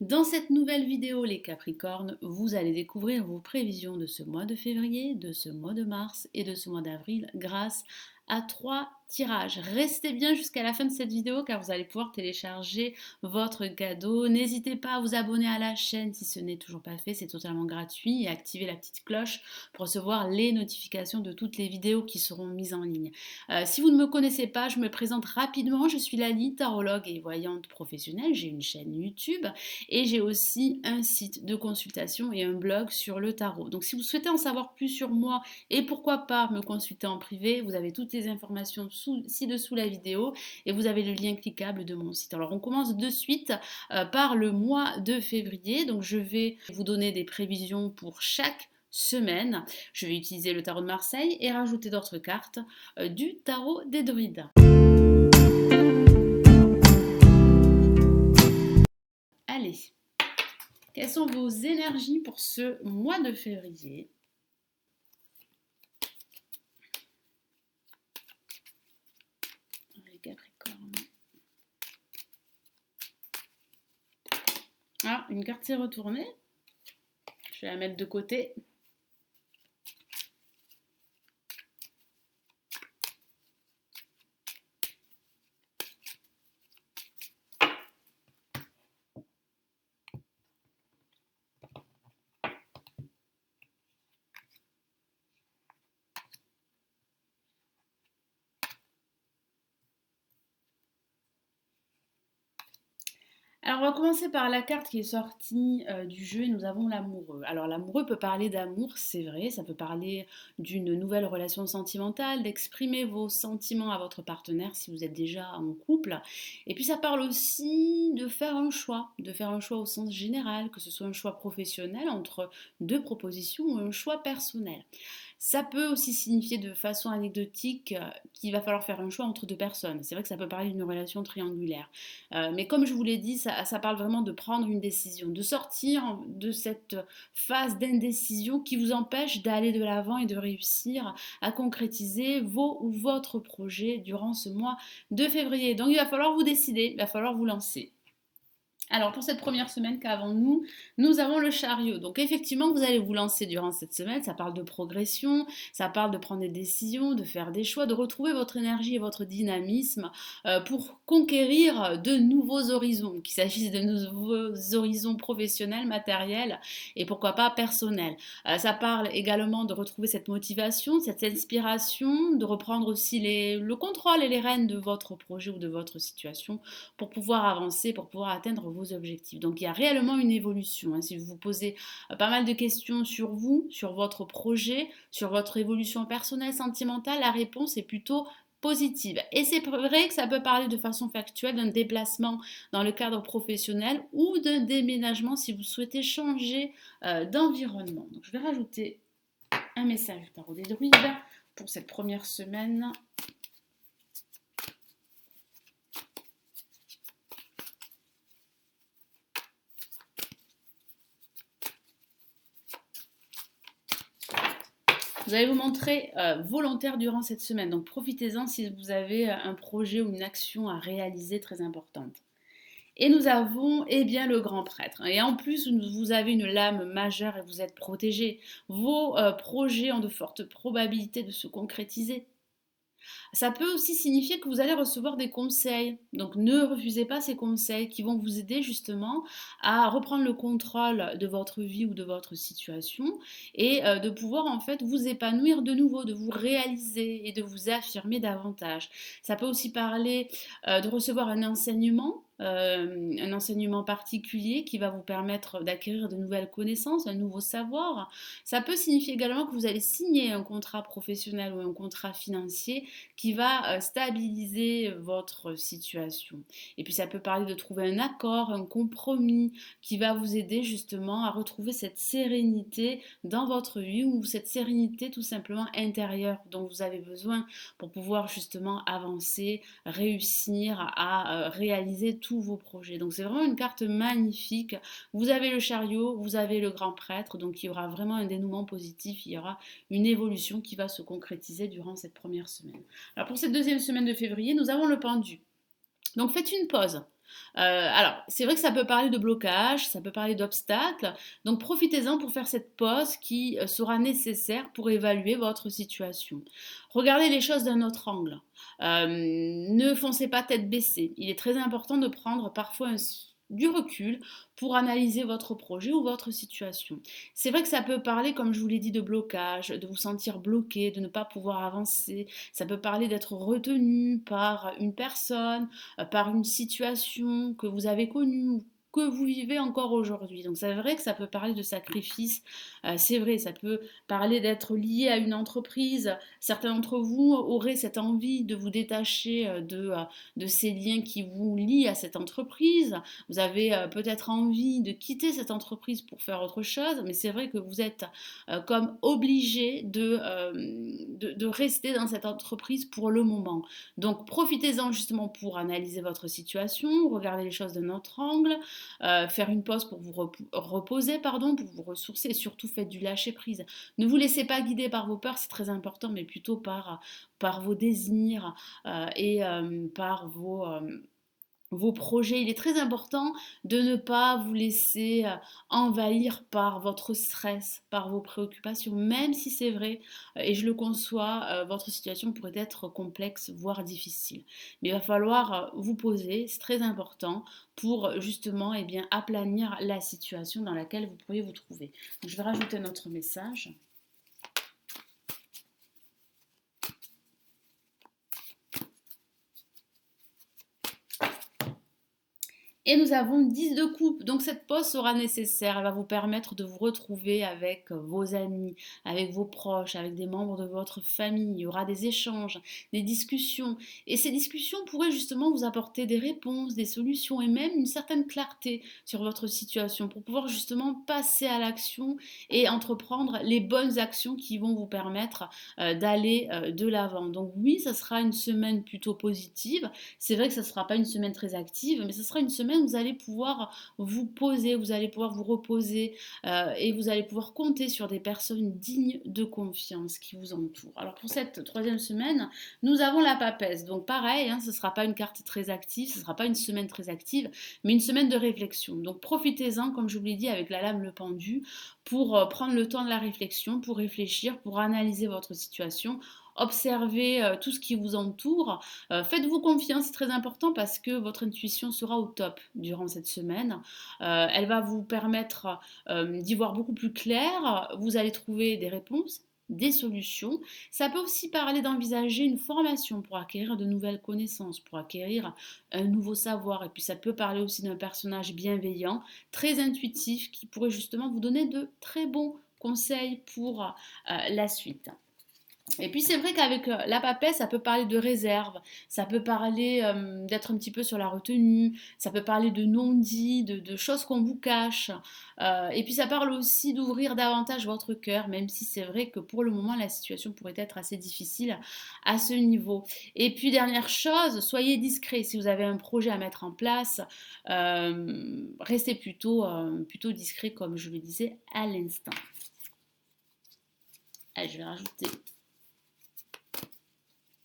Dans cette nouvelle vidéo, les Capricornes, vous allez découvrir vos prévisions de ce mois de février, de ce mois de mars et de ce mois d'avril grâce à 3 tirages. Restez bien jusqu'à la fin de cette vidéo car vous allez pouvoir télécharger votre cadeau. N'hésitez pas à vous abonner à la chaîne si ce n'est toujours pas fait, c'est totalement gratuit et activer la petite cloche pour recevoir les notifications de toutes les vidéos qui seront mises en ligne. Si vous ne me connaissez pas, je me présente rapidement, je suis Lali, tarologue et voyante professionnelle, j'ai une chaîne YouTube et j'ai aussi un site de consultation et un blog sur le tarot. Donc si vous souhaitez en savoir plus sur moi et pourquoi pas me consulter en privé, vous avez toutes les informations ci-dessous la vidéo et vous avez le lien cliquable de mon site. Alors on commence de suite par le mois de février. Donc je vais vous donner des prévisions pour chaque semaine. Je vais utiliser le tarot de Marseille et rajouter d'autres cartes du tarot des druides. Allez, quelles sont vos énergies pour ce mois de février? Les Capricornes. Ah, une carte s'est retournée. Je vais la mettre de côté. Alors on va commencer par la carte qui est sortie du jeu et nous avons l'amoureux. Alors l'amoureux peut parler d'amour, c'est vrai, ça peut parler d'une nouvelle relation sentimentale, d'exprimer vos sentiments à votre partenaire si vous êtes déjà en couple. Et puis ça parle aussi de faire un choix au sens général, que ce soit un choix professionnel entre deux propositions ou un choix personnel. Ça peut aussi signifier de façon anecdotique qu'il va falloir faire un choix entre deux personnes. C'est vrai que ça peut parler d'une relation triangulaire. Mais comme je vous l'ai dit, ça parle vraiment de prendre une décision, de sortir de cette phase d'indécision qui vous empêche d'aller de l'avant et de réussir à concrétiser vos ou votre projet durant ce mois de février. Donc il va falloir vous décider, il va falloir vous lancer. Alors pour cette première semaine qu'avons-nous, nous avons le chariot. Donc effectivement, vous allez vous lancer durant cette semaine, ça parle de progression, ça parle de prendre des décisions, de faire des choix, de retrouver votre énergie et votre dynamisme pour conquérir de nouveaux horizons, qu'il s'agisse de nouveaux horizons professionnels, matériels et pourquoi pas personnels. Ça parle également de retrouver cette motivation, cette inspiration, de reprendre aussi le contrôle et les rênes de votre projet ou de votre situation pour pouvoir avancer, pour pouvoir atteindre vos objectifs. Donc il y a réellement une évolution. Si vous vous posez pas mal de questions sur vous, sur votre projet, sur votre évolution personnelle, sentimentale, la réponse est plutôt positive. Et c'est vrai que ça peut parler de façon factuelle d'un déplacement dans le cadre professionnel ou d'un déménagement si vous souhaitez changer d'environnement. Donc je vais rajouter un message du tarot des druides pour cette première semaine. Vous allez vous montrer volontaire durant cette semaine, donc profitez-en si vous avez un projet ou une action à réaliser très importante. Et nous avons bien le grand prêtre. Et en plus, vous avez une lame majeure et vous êtes protégé. Vos projets ont de fortes probabilités de se concrétiser. Ça peut aussi signifier que vous allez recevoir des conseils. Donc ne refusez pas ces conseils qui vont vous aider justement à reprendre le contrôle de votre vie ou de votre situation et de pouvoir en fait vous épanouir de nouveau, de vous réaliser et de vous affirmer davantage. Ça peut aussi parler de recevoir un enseignement particulier qui va vous permettre d'acquérir de nouvelles connaissances, un nouveau savoir. Ça peut signifier également que vous allez signer un contrat professionnel ou un contrat financier qui va stabiliser votre situation. Et puis ça peut parler de trouver un accord, un compromis qui va vous aider justement à retrouver cette sérénité dans votre vie ou cette sérénité tout simplement intérieure dont vous avez besoin pour pouvoir justement avancer, réussir à réaliser tous vos projets. Donc c'est vraiment une carte magnifique. Vous avez le chariot, vous avez le grand prêtre, donc il y aura vraiment un dénouement positif, il y aura une évolution qui va se concrétiser durant cette première semaine. Alors pour cette deuxième semaine de février, nous avons le pendu. Donc faites une pause. Alors, c'est vrai que ça peut parler de blocage, ça peut parler d'obstacles, donc profitez-en pour faire cette pause qui sera nécessaire pour évaluer votre situation. Regardez les choses d'un autre angle. Ne foncez pas tête baissée. Il est très important de prendre parfois du recul pour analyser votre projet ou votre situation. C'est vrai que ça peut parler, comme je vous l'ai dit, de blocage, de vous sentir bloqué, de ne pas pouvoir avancer. Ça peut parler d'être retenu par une personne, par une situation que vous avez connue ou que vous vivez encore aujourd'hui. Donc c'est vrai que ça peut parler de sacrifice, c'est vrai, ça peut parler d'être lié à une entreprise. Certains d'entre vous auraient cette envie de vous détacher de ces liens qui vous lient à cette entreprise. Vous avez peut-être envie de quitter cette entreprise pour faire autre chose, mais c'est vrai que vous êtes comme obligé de rester dans cette entreprise pour le moment. Donc profitez-en justement pour analyser votre situation, regarder les choses d'un autre angle, faire une pause pour vous reposer, pardon, pour vous ressourcer et surtout faites du lâcher prise. Ne vous laissez pas guider par vos peurs, c'est très important, mais plutôt par vos désirs et par vos projets. Il est très important de ne pas vous laisser envahir par votre stress, par vos préoccupations, même si c'est vrai, et je le conçois, votre situation pourrait être complexe, voire difficile. Mais il va falloir vous poser, c'est très important, pour justement eh bien, aplanir la situation dans laquelle vous pourriez vous trouver. Donc, je vais rajouter un autre message. Et nous avons 10 de coupe, donc cette pause sera nécessaire, elle va vous permettre de vous retrouver avec vos amis, avec vos proches, avec des membres de votre famille, il y aura des échanges, des discussions, et ces discussions pourraient justement vous apporter des réponses, des solutions et même une certaine clarté sur votre situation pour pouvoir justement passer à l'action et entreprendre les bonnes actions qui vont vous permettre d'aller de l'avant. Donc oui, ça sera une semaine plutôt positive, c'est vrai que ça ne sera pas une semaine très active, mais ce sera une semaine où vous allez pouvoir vous poser, vous allez pouvoir vous reposer et vous allez pouvoir compter sur des personnes dignes de confiance qui vous entourent. Alors pour cette troisième semaine, nous avons la papesse. Donc pareil, hein, ce ne sera pas une carte très active, ce ne sera pas une semaine très active, mais une semaine de réflexion. Donc profitez-en, comme je vous l'ai dit, avec la lame le pendu, pour prendre le temps de la réflexion, pour réfléchir, pour analyser votre situation. Observez tout ce qui vous entoure. Faites-vous confiance, c'est très important parce que votre intuition sera au top durant cette semaine. Elle va vous permettre d'y voir beaucoup plus clair. Vous allez trouver des réponses, des solutions. Ça peut aussi parler d'envisager une formation pour acquérir de nouvelles connaissances, pour acquérir un nouveau savoir. Et puis ça peut parler aussi d'un personnage bienveillant, très intuitif, qui pourrait justement vous donner de très bons conseils pour la suite. Et puis c'est vrai qu'avec la papesse, ça peut parler de réserve, ça peut parler d'être un petit peu sur la retenue, ça peut parler de non-dits, de choses qu'on vous cache. Et puis ça parle aussi d'ouvrir davantage votre cœur, même si c'est vrai que pour le moment la situation pourrait être assez difficile à ce niveau. Et puis dernière chose, soyez discret. Si vous avez un projet à mettre en place, restez plutôt discret comme je le disais à l'instant. Allez, je vais rajouter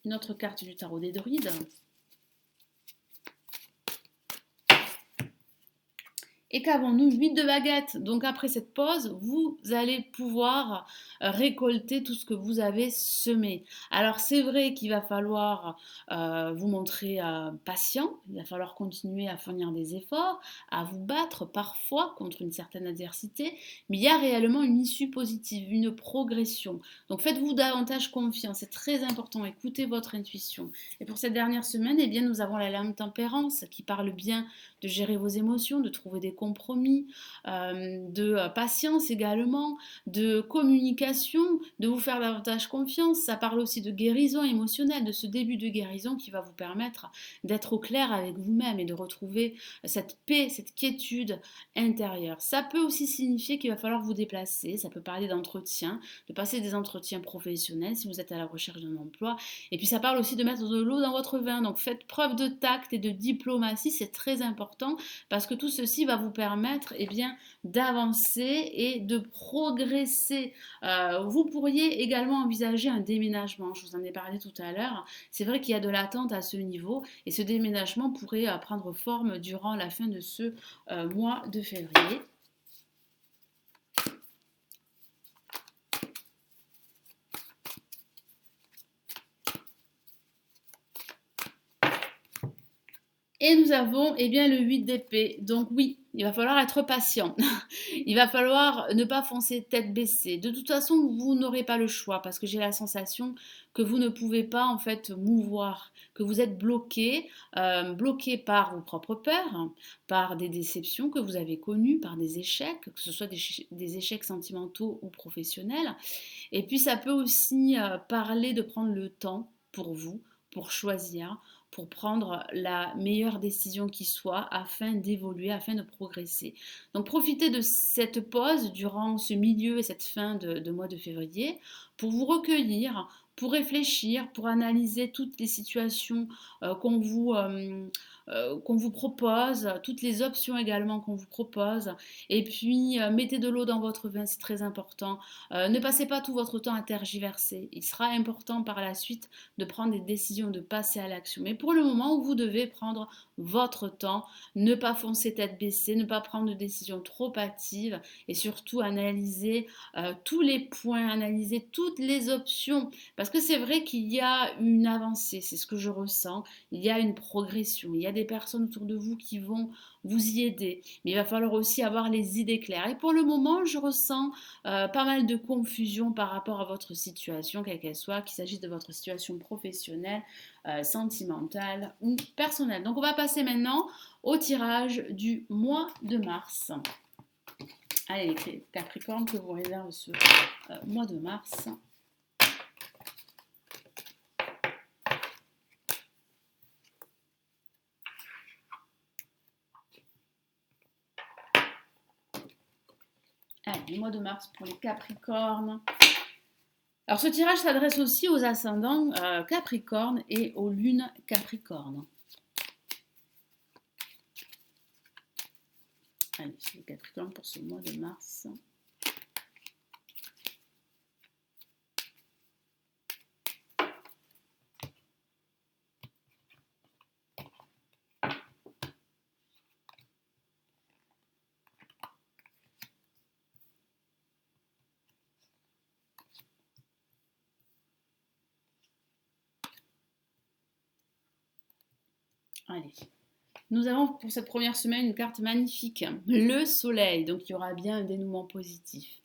une autre carte du tarot des druides. Et qu'avons-nous? 8 de baguettes. Donc après cette pause, vous allez pouvoir récolter tout ce que vous avez semé. Alors c'est vrai qu'il va falloir vous montrer patient, il va falloir continuer à fournir des efforts, à vous battre parfois contre une certaine adversité, mais il y a réellement une issue positive, une progression. Donc faites-vous davantage confiance, c'est très important, écoutez votre intuition. Et pour cette dernière semaine, eh bien, nous avons la lame tempérance qui parle bien de gérer vos émotions, de trouver des compromis, de patience également, de communication, de vous faire davantage confiance. Ça parle aussi de guérison émotionnelle, de ce début de guérison qui va vous permettre d'être au clair avec vous-même et de retrouver cette paix, cette quiétude intérieure. Ça peut aussi signifier qu'il va falloir vous déplacer, ça peut parler d'entretien, de passer des entretiens professionnels si vous êtes à la recherche d'un emploi. Et puis ça parle aussi de mettre de l'eau dans votre vin, donc faites preuve de tact et de diplomatie, c'est très important important parce que tout ceci va vous permettre eh bien, d'avancer et de progresser. Vous pourriez également envisager un déménagement, je vous en ai parlé tout à l'heure. C'est vrai qu'il y a de l'attente à ce niveau et ce déménagement pourrait prendre forme durant la fin de ce mois de février. Et nous avons eh bien, le 8 d'épée. Donc oui, il va falloir être patient. Il va falloir ne pas foncer tête baissée. De toute façon, vous n'aurez pas le choix parce que j'ai la sensation que vous ne pouvez pas en fait mouvoir, que vous êtes bloqué, bloqué par vos propres peurs, hein, par des déceptions que vous avez connues, par des échecs, que ce soit des échecs sentimentaux ou professionnels. Et puis ça peut aussi parler de prendre le temps pour vous, pour choisir, pour prendre la meilleure décision qui soit afin d'évoluer, afin de progresser. Donc profitez de cette pause durant ce milieu et cette fin de mois de février pour vous recueillir, pour réfléchir, pour analyser toutes les situations euh, qu'on vous, euh, qu'on vous propose, toutes les options également qu'on vous propose. Et puis mettez de l'eau dans votre vin, c'est très important. Ne passez pas tout votre temps à tergiverser. Il sera important par la suite de prendre des décisions, de passer à l'action. Mais pour le moment, vous devez prendre votre temps, ne pas foncer tête baissée, ne pas prendre de décisions trop hâtives et surtout analyser tous les points, analyser toutes les options. Parce que c'est vrai qu'il y a une avancée, c'est ce que je ressens. Il y a une progression. Il y a des personnes autour de vous qui vont vous y aider. Mais il va falloir aussi avoir les idées claires. Et pour le moment, je ressens pas mal de confusion par rapport à votre situation, quelle qu'elle soit, qu'il s'agisse de votre situation professionnelle, sentimentale ou personnelle. Donc on va passer maintenant au tirage du mois de mars. Allez les Capricornes, que vous réserve ce mois de mars. Allez, le mois de mars pour les Capricornes. Alors ce tirage s'adresse aussi aux ascendants Capricorne et aux lunes Capricorne. Allez, c'est les Capricornes pour ce mois de mars. Allez. Nous avons pour cette première semaine une carte magnifique, le soleil, donc il y aura bien un dénouement positif.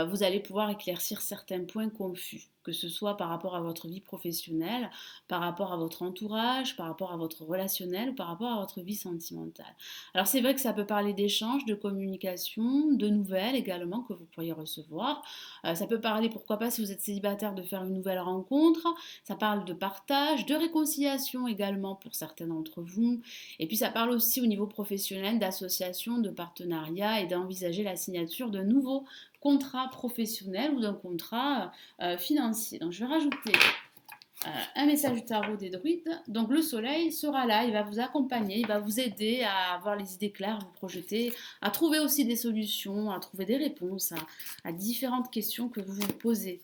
Vous allez pouvoir éclaircir certains points confus, que ce soit par rapport à votre vie professionnelle, par rapport à votre entourage, par rapport à votre relationnel ou par rapport à votre vie sentimentale. Alors c'est vrai que ça peut parler d'échanges, de communication, de nouvelles également que vous pourriez recevoir. Ça peut parler, pourquoi pas, si vous êtes célibataire, de faire une nouvelle rencontre. Ça parle de partage, de réconciliation également pour certains d'entre vous. Et puis ça parle aussi au niveau professionnel d'association, de partenariat et d'envisager la signature d'un nouveau contrat professionnel ou d'un contrat financier. Donc je vais rajouter un message du tarot des druides. Donc le soleil sera là, il va vous accompagner, il va vous aider à avoir les idées claires, vous projeter, à trouver aussi des solutions, à trouver des réponses à différentes questions que vous vous posez.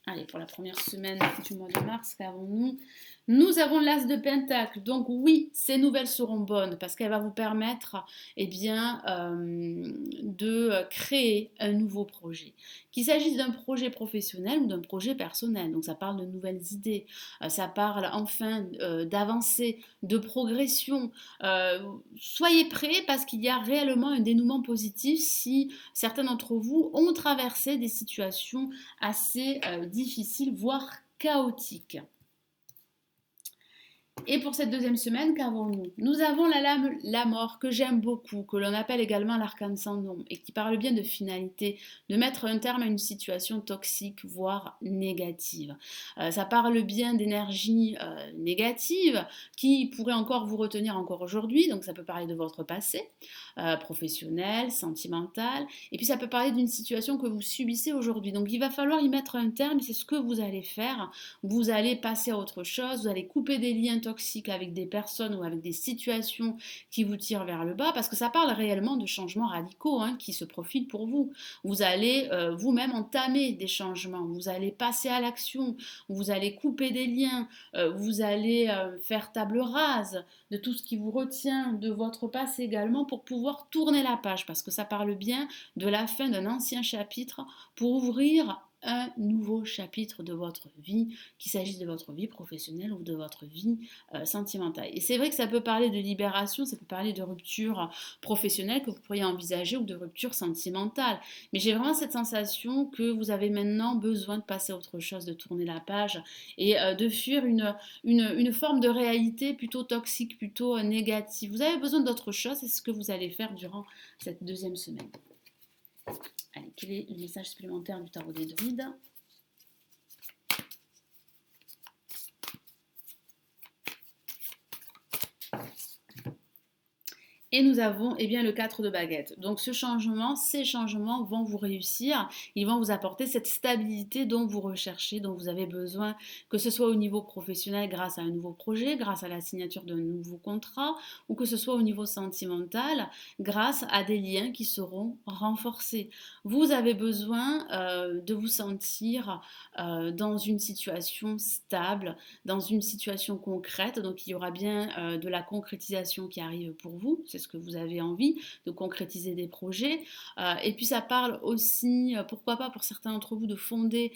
Allez, pour la première semaine du mois de mars, qu'avons-nous? Nous avons l'as de Pentacle. Donc oui, ces nouvelles seront bonnes parce qu'elles vont vous permettre eh bien, de créer un nouveau projet. Qu'il s'agisse d'un projet professionnel ou d'un projet personnel. Donc ça parle de nouvelles idées, ça parle enfin d'avancée, de progression. Soyez prêts parce qu'il y a réellement un dénouement positif si certains d'entre vous ont traversé des situations assez difficiles, voire chaotiques. Et pour cette deuxième semaine, qu'avons-nous? Nous avons la lame, la mort, que j'aime beaucoup, que l'on appelle également l'arcane sans nom, et qui parle bien de finalité, de mettre un terme à une situation toxique, voire négative. Ça parle bien d'énergie négative, qui pourrait encore vous retenir encore aujourd'hui, donc ça peut parler de votre passé, professionnel, sentimental, et puis ça peut parler d'une situation que vous subissez aujourd'hui. Donc il va falloir y mettre un terme, c'est ce que vous allez faire. Vous allez passer à autre chose, vous allez couper des liens toxiques avec des personnes ou avec des situations qui vous tirent vers le bas, parce que ça parle réellement de changements radicaux hein, qui se profitent pour vous. Vous allez vous-même entamer des changements, vous allez passer à l'action, vous allez couper des liens, vous allez faire table rase de tout ce qui vous retient de votre passé également pour pouvoir tourner la page, parce que ça parle bien de la fin d'un ancien chapitre pour ouvrir un nouveau chapitre de votre vie, qu'il s'agisse de votre vie professionnelle ou de votre vie sentimentale. Et c'est vrai que ça peut parler de libération, ça peut parler de rupture professionnelle que vous pourriez envisager ou de rupture sentimentale. Mais j'ai vraiment cette sensation que vous avez maintenant besoin de passer à autre chose, de tourner la page et de fuir une forme de réalité plutôt toxique, plutôt négative. Vous avez besoin d'autre chose, c'est ce que vous allez faire durant cette deuxième semaine. Allez, quel est le message supplémentaire du tarot des druides? Et nous avons eh bien, le 4 de baguette. Donc ce changement, ces changements vont vous réussir, ils vont vous apporter cette stabilité dont vous recherchez, dont vous avez besoin, que ce soit au niveau professionnel grâce à un nouveau projet, grâce à la signature d'un nouveau contrat, ou que ce soit au niveau sentimental grâce à des liens qui seront renforcés. Vous avez besoin de vous sentir dans une situation stable, dans une situation concrète, donc il y aura bien de la concrétisation qui arrive pour vous, c'est ce que vous avez envie, de concrétiser des projets. Et puis ça parle aussi, pourquoi pas pour certains d'entre vous, de fonder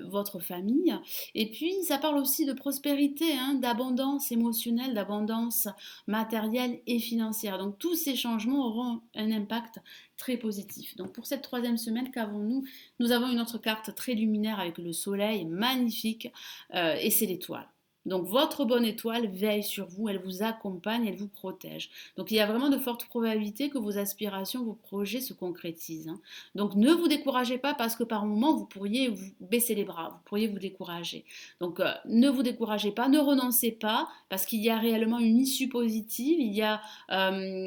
votre famille. Et puis ça parle aussi de prospérité, hein, d'abondance émotionnelle, d'abondance matérielle et financière. Donc tous ces changements auront un impact très positif. Donc pour cette troisième semaine, qu'avons-nous? Nous avons une autre carte très luminaire avec le soleil, magnifique, et c'est l'étoile. Donc votre bonne étoile veille sur vous, elle vous accompagne, elle vous protège. Donc il y a vraiment de fortes probabilités que vos aspirations, vos projets se concrétisent, hein. Donc ne vous découragez pas parce que par moments vous pourriez vous baisser les bras, vous pourriez vous décourager. Donc ne vous découragez pas, ne renoncez pas parce qu'il y a réellement une issue positive, il y a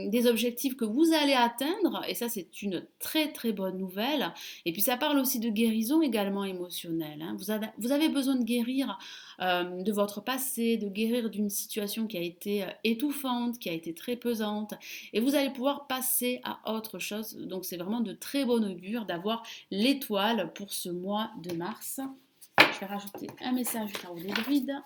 des objectifs que vous allez atteindre et ça c'est une très très bonne nouvelle. Et puis ça parle aussi de guérison également émotionnelle, hein. Vous avez besoin de guérir de votre passé, de guérir d'une situation qui a été étouffante, qui a été très pesante, et vous allez pouvoir passer à autre chose. Donc c'est vraiment de très bon augure d'avoir l'étoile pour ce mois de mars. Je vais rajouter un message du tarot des druides.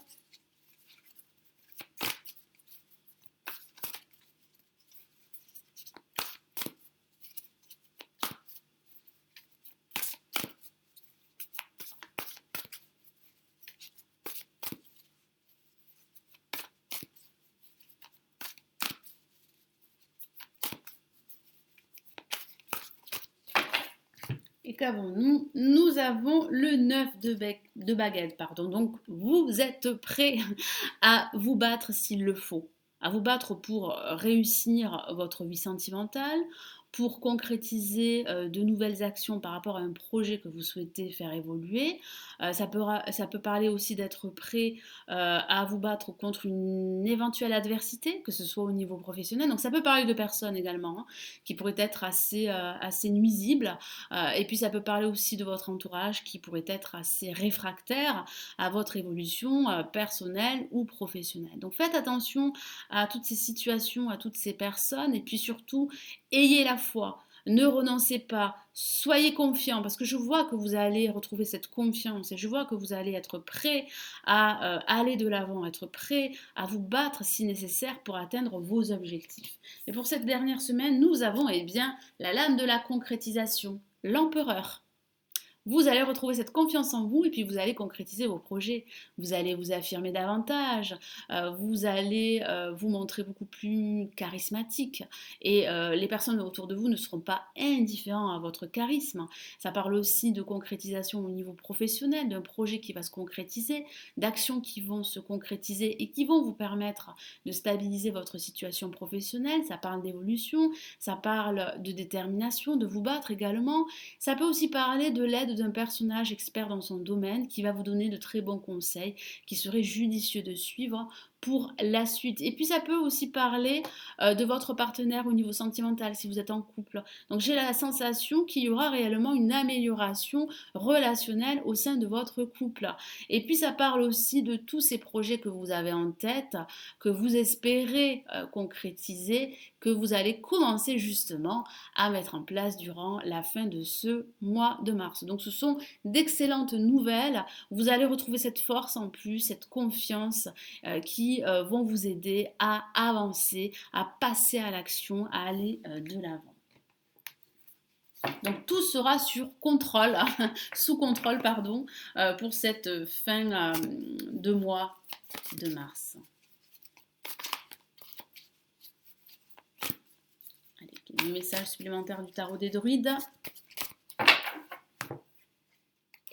Et qu'avons-nous? Nous avons le 9 de baguette, pardon. Donc vous êtes prêt à vous battre s'il le faut, à vous battre pour réussir votre vie sentimentale, pour concrétiser de nouvelles actions par rapport à un projet que vous souhaitez faire évoluer. Ça peut parler aussi d'être prêt à vous battre contre une éventuelle adversité, que ce soit au niveau professionnel. Donc ça peut parler de personnes également, hein, qui pourraient être assez nuisibles. Et puis ça peut parler aussi de votre entourage qui pourrait être assez réfractaire à votre évolution personnelle ou professionnelle. Donc faites attention à toutes ces situations, à toutes ces personnes, et puis surtout, ayez la foi. Ne renoncez pas, soyez confiant parce que je vois que vous allez retrouver cette confiance et je vois que vous allez être prêt à aller de l'avant, être prêt à vous battre si nécessaire pour atteindre vos objectifs. Et pour cette dernière semaine, nous avons eh bien la lame de la concrétisation, l'empereur. vous allez retrouver cette confiance en vous et puis vous allez concrétiser vos projets. Vous allez vous affirmer davantage, vous allez vous montrer beaucoup plus charismatique et les personnes autour de vous ne seront pas indifférents à votre charisme. Ça parle aussi de concrétisation au niveau professionnel, d'un projet qui va se concrétiser, d'actions qui vont se concrétiser et qui vont vous permettre de stabiliser votre situation professionnelle. Ça parle d'évolution, ça parle de détermination, de vous battre également. Ça peut aussi parler de l'aide d'un personnage expert dans son domaine qui va vous donner de très bons conseils qui seraient judicieux de suivre pour la suite. Et puis ça peut aussi parler de votre partenaire au niveau sentimental si vous êtes en couple. Donc j'ai la sensation qu'il y aura réellement une amélioration relationnelle au sein de votre couple. Et puis ça parle aussi de tous ces projets que vous avez en tête, que vous espérez concrétiser, que vous allez commencer justement à mettre en place durant la fin de ce mois de mars. Donc ce sont d'excellentes nouvelles. Vous allez retrouver cette force en plus, cette confiance qui vont vous aider à avancer, à passer à l'action, à aller de l'avant. Donc tout sera sur contrôle, sous contrôle pardon, pour cette fin de mois de mars. Allez, message supplémentaire du tarot des druides.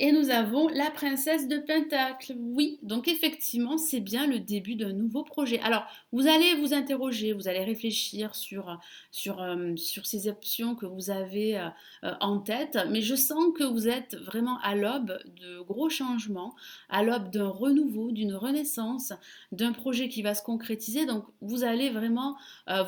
Et nous avons la princesse de Pentacle. Oui, donc effectivement, c'est bien le début d'un nouveau projet. Alors, vous allez vous interroger, vous allez réfléchir sur ces options que vous avez en tête, mais je sens que vous êtes vraiment à l'aube de gros changements, à l'aube d'un renouveau, d'une renaissance, d'un projet qui va se concrétiser. Donc, vous allez vraiment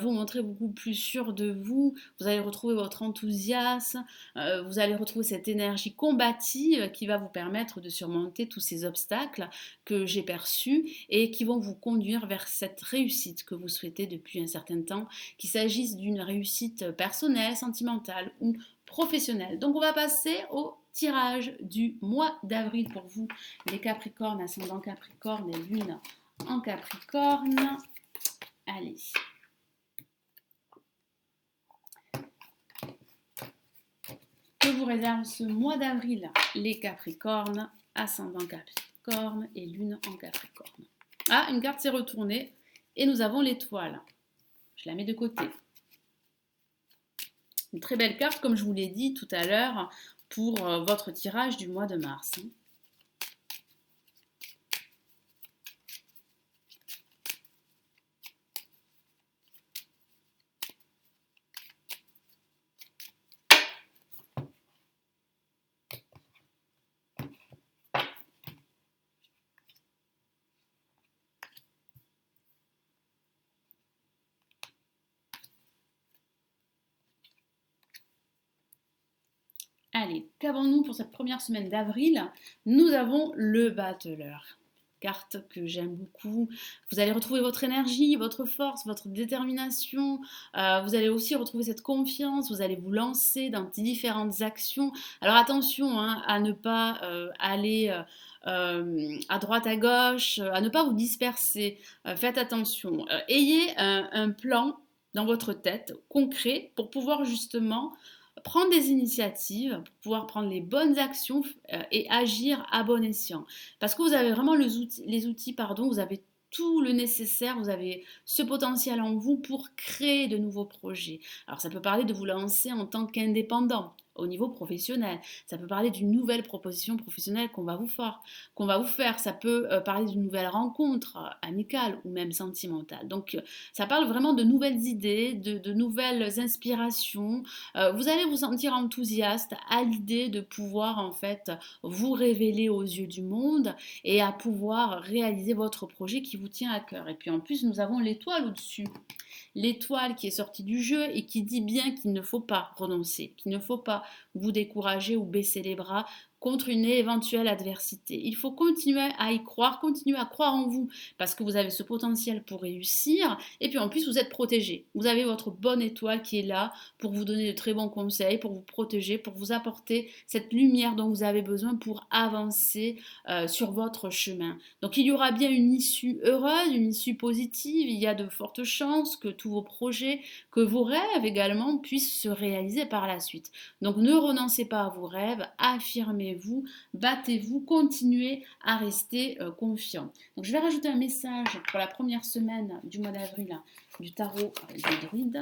vous montrer beaucoup plus sûr de vous, vous allez retrouver votre enthousiasme, vous allez retrouver cette énergie combative qui va vous permettre de surmonter tous ces obstacles que j'ai perçus et qui vont vous conduire vers cette réussite que vous souhaitez depuis un certain temps, qu'il s'agisse d'une réussite personnelle, sentimentale ou professionnelle. Donc on va passer au tirage du mois d'avril pour vous, les Capricornes, ascendant Capricorne et Lune en Capricorne. Allez. Que vous réserve ce mois d'avril, les Capricornes, ascendant Capricorne et Lune en Capricorne. Ah, une carte s'est retournée et nous avons l'étoile. Je la mets de côté. Une très belle carte, comme je vous l'ai dit tout à l'heure, pour votre tirage du mois de mars. Allez, qu'avons-nous pour cette première semaine d'avril? Nous avons le battleur. Carte que j'aime beaucoup. Vous allez retrouver votre énergie, votre force, votre détermination. Vous allez aussi retrouver cette confiance. Vous allez vous lancer dans différentes actions. Alors attention hein, à ne pas aller à droite, à gauche, à ne pas vous disperser. Faites attention. Ayez un plan dans votre tête concret pour pouvoir justement prendre des initiatives pour pouvoir prendre les bonnes actions et agir à bon escient. Parce que vous avez vraiment les outils, pardon, vous avez tout le nécessaire, vous avez ce potentiel en vous pour créer de nouveaux projets. Alors ça peut parler de vous lancer en tant qu'indépendant au niveau professionnel. Ça peut parler d'une nouvelle proposition professionnelle qu'on va vous faire. Ça peut parler d'une nouvelle rencontre amicale ou même sentimentale. Donc ça parle vraiment de nouvelles idées, de nouvelles inspirations. Vous allez vous sentir enthousiaste à l'idée de pouvoir en fait vous révéler aux yeux du monde et à pouvoir réaliser votre projet qui vous tient à cœur. Et puis en plus, nous avons l'étoile au-dessus. L'étoile qui est sortie du jeu et qui dit bien qu'il ne faut pas renoncer, qu'il ne faut pas vous décourager ou baisser les bras contre une éventuelle adversité. Il faut continuer à y croire, continuer à croire en vous parce que vous avez ce potentiel pour réussir et puis en plus vous êtes protégé. Vous avez votre bonne étoile qui est là pour vous donner de très bons conseils, pour vous protéger, pour vous apporter cette lumière dont vous avez besoin pour avancer sur votre chemin. Donc il y aura bien une issue heureuse, une issue positive, il y a de fortes chances que tous vos projets, que vos rêves également puissent se réaliser par la suite. Donc ne renoncez pas à vos rêves, affirmez-vous exprimez-vous, battez-vous, continuez à rester confiant. Donc je vais rajouter un message pour la première semaine du mois d'avril du tarot des druides.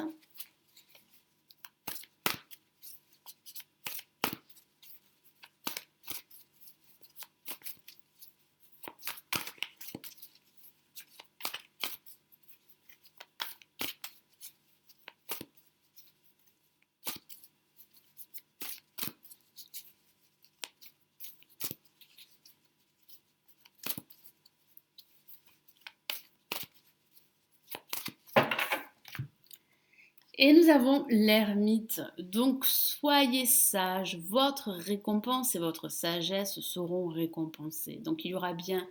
Et nous avons l'ermite. Donc soyez sage, votre récompense et votre sagesse seront récompensées. Donc il y aura bien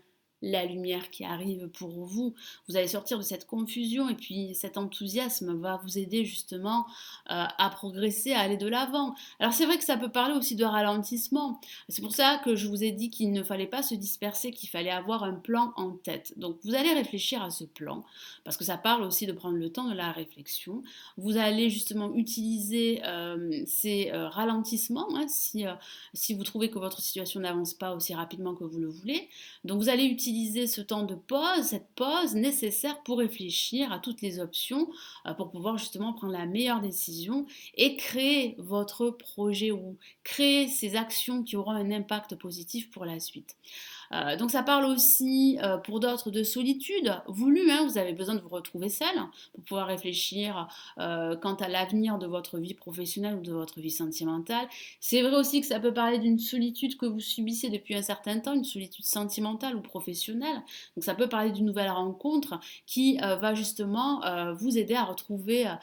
la lumière qui arrive pour vous. Vous allez sortir de cette confusion et puis cet enthousiasme va vous aider justement à progresser, à aller de l'avant. Alors c'est vrai que ça peut parler aussi de ralentissement. C'est pour ça que je vous ai dit qu'il ne fallait pas se disperser, qu'il fallait avoir un plan en tête. Donc vous allez réfléchir à ce plan parce que ça parle aussi de prendre le temps de la réflexion. Vous allez justement utiliser ces ralentissements si vous trouvez que votre situation n'avance pas aussi rapidement que vous le voulez. Donc vous allez utiliser ce temps de pause, cette pause nécessaire pour réfléchir à toutes les options pour pouvoir justement prendre la meilleure décision et créer votre projet ou créer ces actions qui auront un impact positif pour la suite. Donc ça parle aussi pour d'autres de solitude voulue, hein, vous avez besoin de vous retrouver seul pour pouvoir réfléchir quant à l'avenir de votre vie professionnelle ou de votre vie sentimentale. C'est vrai aussi que ça peut parler d'une solitude que vous subissez depuis un certain temps, une solitude sentimentale ou professionnelle. Donc ça peut parler d'une nouvelle rencontre qui va justement vous aider à retrouver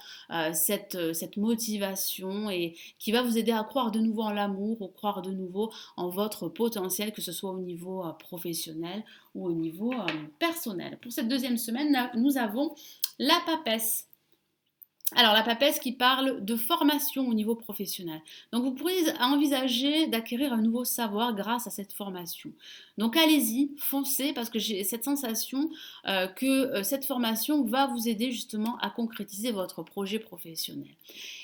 cette motivation et qui va vous aider à croire de nouveau en l'amour ou croire de nouveau en votre potentiel, que ce soit au niveau professionnel ou au niveau personnel. Pour cette deuxième semaine, nous avons la papesse. Alors la papesse qui parle de formation au niveau professionnel. Donc vous pourriez envisager d'acquérir un nouveau savoir grâce à cette formation. Donc allez-y, foncez parce que j'ai cette sensation que cette formation va vous aider justement à concrétiser votre projet professionnel.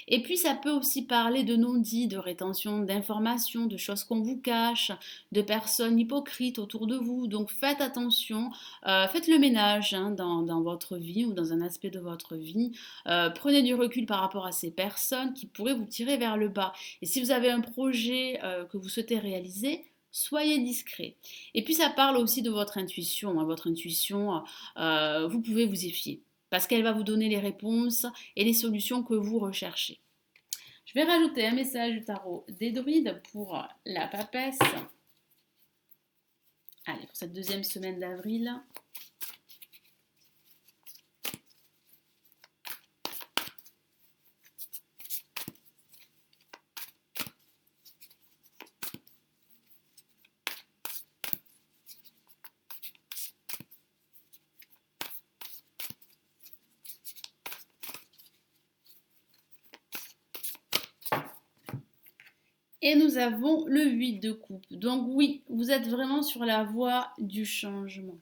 Et puis ça peut aussi parler de non-dits, de rétention d'informations, de choses qu'on vous cache, de personnes hypocrites autour de vous. Donc faites attention, faites le ménage dans votre vie ou dans un aspect de votre vie. Prenez du recul par rapport à ces personnes qui pourraient vous tirer vers le bas. Et si vous avez un projet que vous souhaitez réaliser, soyez discret. Et puis ça parle aussi de votre intuition. Votre intuition, vous pouvez vous y fier parce qu'elle va vous donner les réponses et les solutions que vous recherchez. Je vais rajouter un message du tarot des druides pour la papesse. Allez, pour cette deuxième semaine d'avril. Et nous avons le 8 de coupe. Donc oui, vous êtes vraiment sur la voie du changement.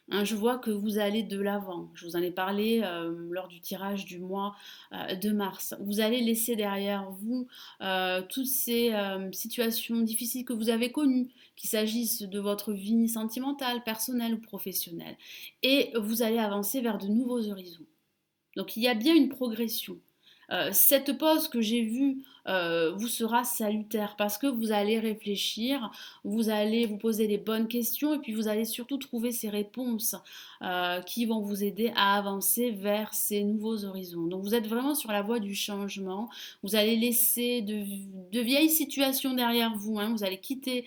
Hein, je vois que vous allez de l'avant. Je vous en ai parlé lors du tirage du mois de mars. Vous allez laisser derrière vous toutes ces situations difficiles que vous avez connues, qu'il s'agisse de votre vie sentimentale, personnelle ou professionnelle. Et vous allez avancer vers de nouveaux horizons. Donc il y a bien une progression. Cette pause que j'ai vue vous sera salutaire parce que vous allez réfléchir, vous allez vous poser les bonnes questions et puis vous allez surtout trouver ces réponses qui vont vous aider à avancer vers ces nouveaux horizons. Donc vous êtes vraiment sur la voie du changement, vous allez laisser de vieilles situations derrière vous, hein. Vous allez quitter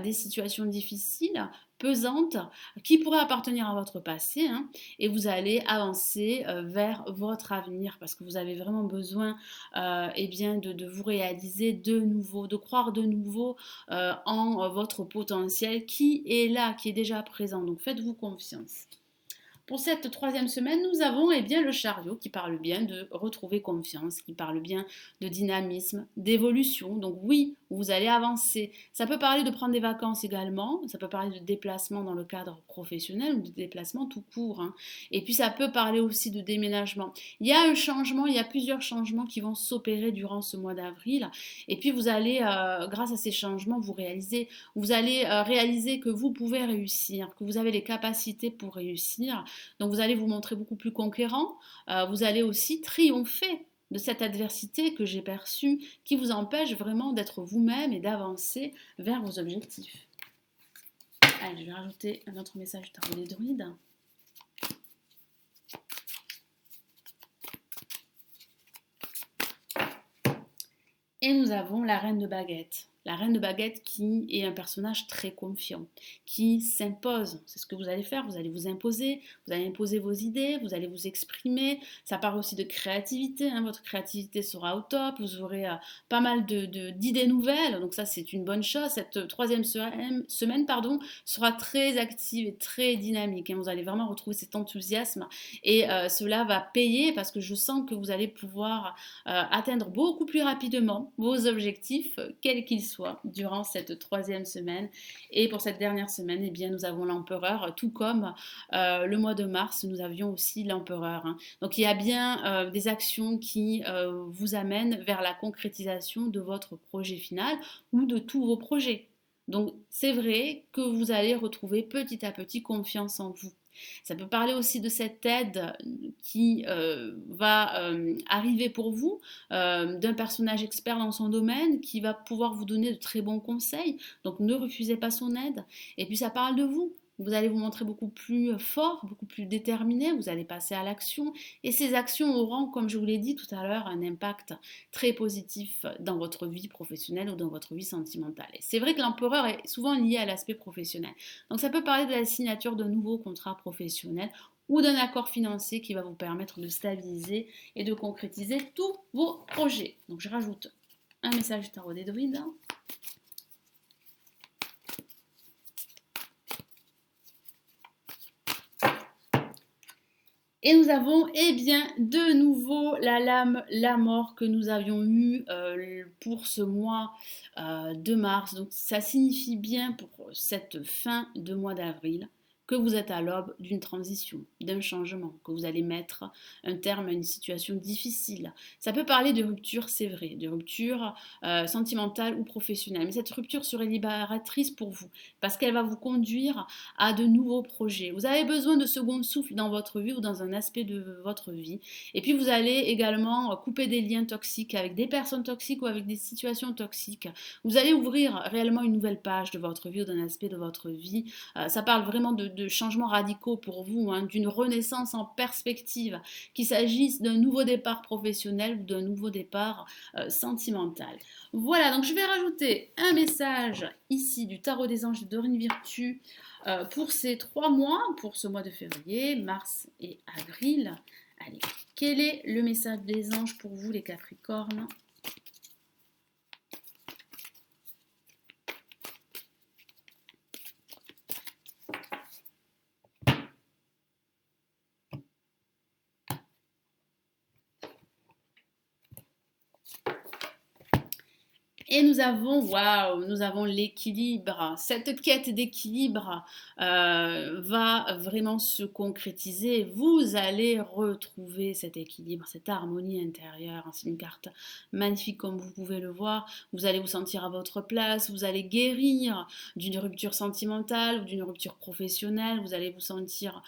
des situations difficiles, pesantes, qui pourraient appartenir à votre passé, hein, et vous allez avancer vers votre avenir parce que vous avez vraiment besoin eh bien de vous réaliser de nouveau, de croire de nouveau en votre potentiel qui est là, qui est déjà présent. Donc faites-vous confiance. Pour cette troisième semaine, nous avons eh bien, le chariot qui parle bien de retrouver confiance, qui parle bien de dynamisme, d'évolution. Donc oui, vous allez avancer. Ça peut parler de prendre des vacances également, ça peut parler de déplacement dans le cadre professionnel ou de déplacement tout court, hein. Et puis ça peut parler aussi de déménagement. Il y a un changement, il y a plusieurs changements qui vont s'opérer durant ce mois d'avril. Et puis vous allez, grâce à ces changements, vous allez réaliser que vous pouvez réussir, que vous avez les capacités pour réussir. Donc vous allez vous montrer beaucoup plus conquérant. Vous allez aussi triompher de cette adversité que j'ai perçue qui vous empêche vraiment d'être vous-même et d'avancer vers vos objectifs. Allez, je vais rajouter un autre message du tarot des druides. Et nous avons la reine de baguette. La reine de baguette qui est un personnage très confiant, qui s'impose. C'est ce que vous allez faire, vous allez vous imposer vos idées, vous allez vous exprimer. Ça parle aussi de créativité, hein. Votre créativité sera au top, vous aurez pas mal d'idées nouvelles, donc ça c'est une bonne chose. Cette troisième semaine sera très active et très dynamique, hein. Vous allez vraiment retrouver cet enthousiasme et cela va payer parce que je sens que vous allez pouvoir atteindre beaucoup plus rapidement vos objectifs, quels qu'ils soient, durant cette troisième semaine. Et pour cette dernière semaine, eh bien, nous avons l'empereur, tout comme le mois de mars, nous avions aussi l'empereur, hein. Donc il y a bien des actions qui vous amènent vers la concrétisation de votre projet final ou de tous vos projets. Donc c'est vrai que vous allez retrouver petit à petit confiance en vous. Ça peut parler aussi de cette aide qui va arriver pour vous, d'un personnage expert dans son domaine qui va pouvoir vous donner de très bons conseils. Donc ne refusez pas son aide. Et puis ça parle de vous. Vous allez vous montrer beaucoup plus fort, beaucoup plus déterminé, vous allez passer à l'action et ces actions auront, comme je vous l'ai dit tout à l'heure, un impact très positif dans votre vie professionnelle ou dans votre vie sentimentale. Et c'est vrai que l'empereur est souvent lié à l'aspect professionnel. Donc ça peut parler de la signature d'un nouveau contrat professionnel ou d'un accord financier qui va vous permettre de stabiliser et de concrétiser tous vos projets. Donc je rajoute un message du tarot des druides. Et nous avons eh bien de nouveau la lame, la mort que nous avions eue pour ce mois de mars. Donc ça signifie bien pour cette fin de mois d'avril que vous êtes à l'aube d'une transition, d'un changement, que vous allez mettre un terme à une situation difficile. Ça peut parler de rupture, c'est vrai, de rupture sentimentale ou professionnelle. Mais cette rupture serait libératrice pour vous parce qu'elle va vous conduire à de nouveaux projets. Vous avez besoin de second souffle dans votre vie ou dans un aspect de votre vie. Et puis vous allez également couper des liens toxiques avec des personnes toxiques ou avec des situations toxiques. Vous allez ouvrir réellement une nouvelle page de votre vie ou d'un aspect de votre vie. Ça parle vraiment de changements radicaux pour vous, hein, d'une renaissance en perspective, qu'il s'agisse d'un nouveau départ professionnel ou d'un nouveau départ sentimental. Voilà, donc je vais rajouter un message ici du tarot des anges de Dorine Virtue pour ces 3 mois, pour ce mois de février, mars et avril. Allez, quel est le message des anges pour vous les Capricornes ? Et nous avons, waouh, nous avons l'équilibre. Cette quête d'équilibre va vraiment se concrétiser. Vous allez retrouver cet équilibre, cette harmonie intérieure. C'est une carte magnifique comme vous pouvez le voir. Vous allez vous sentir à votre place. Vous allez guérir d'une rupture sentimentale ou d'une rupture professionnelle. Vous allez vous sentir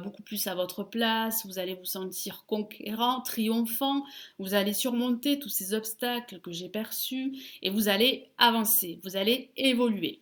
beaucoup plus à votre place. Vous allez vous sentir conquérant, triomphant. Vous allez surmonter tous ces obstacles que j'ai perçus et vous allez avancer, vous allez évoluer.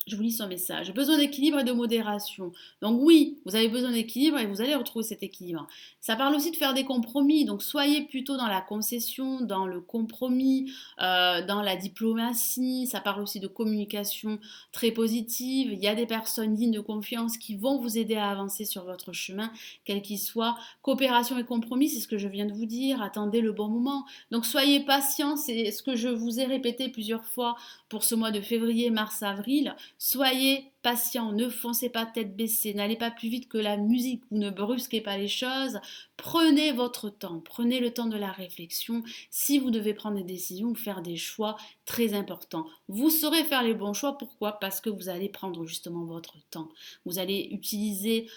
Je vous lis son message. Besoin d'équilibre et de modération. Donc oui, vous avez besoin d'équilibre et vous allez retrouver cet équilibre. Ça parle aussi de faire des compromis. Donc soyez plutôt dans la concession, dans le compromis, dans la diplomatie. Ça parle aussi de communication très positive. Il y a des personnes dignes de confiance qui vont vous aider à avancer sur votre chemin, quel qu'il soit. Coopération et compromis, c'est ce que je viens de vous dire. Attendez le bon moment. Donc soyez patient. C'est ce que je vous ai répété plusieurs fois pour ce mois de février, mars, avril. Soyez patient, ne foncez pas tête baissée, n'allez pas plus vite que la musique ou ne brusquez pas les choses. Prenez votre temps, prenez le temps de la réflexion si vous devez prendre des décisions ou faire des choix très importants. Vous saurez faire les bons choix, pourquoi? Parce que vous allez prendre justement votre temps. Vous allez utiliser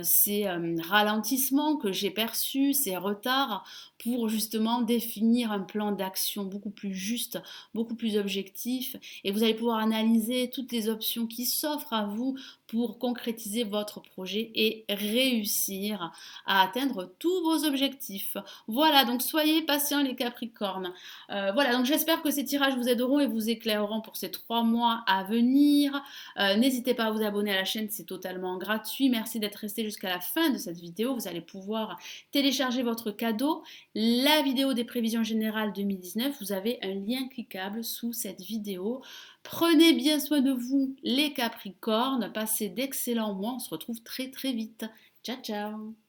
ces ralentissements que j'ai perçus, ces retards, pour justement définir un plan d'action beaucoup plus juste, beaucoup plus objectif, et vous allez pouvoir analyser toutes les options qui s'offrent à vous pour concrétiser votre projet et réussir à atteindre tous vos objectifs. Voilà, donc soyez patients les Capricornes. Voilà, donc j'espère que ces tirages vous aideront et vous éclaireront pour ces 3 mois à venir. N'hésitez pas à vous abonner à la chaîne, c'est totalement gratuit. Merci d'être resté jusqu'à la fin de cette vidéo. Vous allez pouvoir télécharger votre cadeau, la vidéo des prévisions générales 2019. Vous avez un lien cliquable sous cette vidéo. Prenez bien soin de vous les Capricornes, passez d'excellents mois, on se retrouve très très vite. Ciao ciao.